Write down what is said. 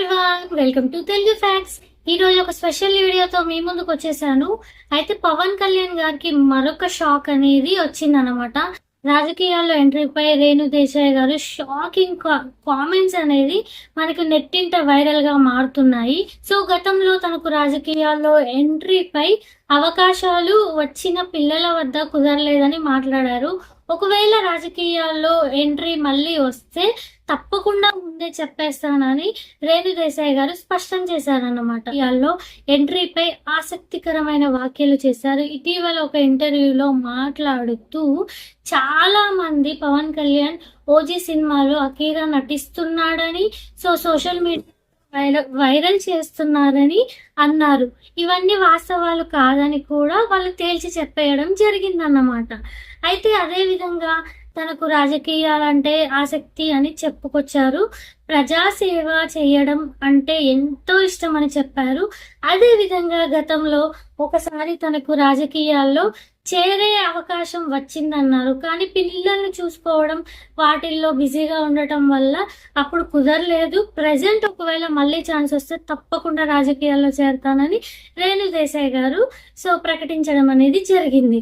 Everyone, welcome to Telugu facts. ఈ రోజు ఒక స్పెషల్ వీడియోతో మీ ముందుకు వచ్చేసాను. అయితే పవన్ కళ్యాణ్ గారికి మరొక షాక్ అనేది వచ్చిందనమాట. రాజకీయాల్లో ఎంట్రీపై రేణు దేశాయ్ గారు షాకింగ్ కామెంట్స్ అనేది మనకు నెట్టింట వైరల్ గా మారుతున్నాయి. సో గతంలో తనకు రాజకీయాల్లో ఎంట్రీపై అవకాశాలు వచ్చిన పిల్లల వద్ద కుదరలేదని మాట్లాడారు. ఒకవేళ రాజకీయాల్లో ఎంట్రీ మళ్ళీ వస్తే తప్పకుండా ముందే చెప్పేస్తానని రేణు దేశాయ్ గారు స్పష్టం చేశారన్నమాట. యాల్లో ఎంట్రీపై ఆసక్తికరమైన వ్యాఖ్యలు చేశారు. ఇటీవల ఒక ఇంటర్వ్యూలో మాట్లాడుతూ చాలా మంది పవన్ కళ్యాణ్ ఓజీ సినిమాలో అకీరా నటిస్తున్నాడని సోషల్ మీడియా వైరల్ చేస్తున్నారని అన్నారు. ఇవన్నీ వాస్తవాలు కాదని కూడా వాళ్ళు తేల్చి చెప్పేయడం జరిగిందన్నమాట. అయితే అదే విధంగా తనకు రాజకీయాలంటే ఆసక్తి అని చెప్పుకొచ్చారు. ప్రజాసేవ చేయడం అంటే ఎంతో ఇష్టం అని చెప్పారు. అదే విధంగా గతంలో ఒకసారి తనకు రాజకీయాల్లో చేరే అవకాశం వచ్చిందన్నారు. కానీ పిల్లల్ని చూసుకోవడం వాటిల్లో బిజీగా ఉండటం వల్ల అప్పుడు కుదరలేదు. ప్రజెంట్ ఒకవేళ మళ్ళీ ఛాన్స్ వస్తే తప్పకుండా రాజకీయాల్లో చేరతానని రేణు దేశాయ్ గారు ప్రకటించడం అనేది జరిగింది.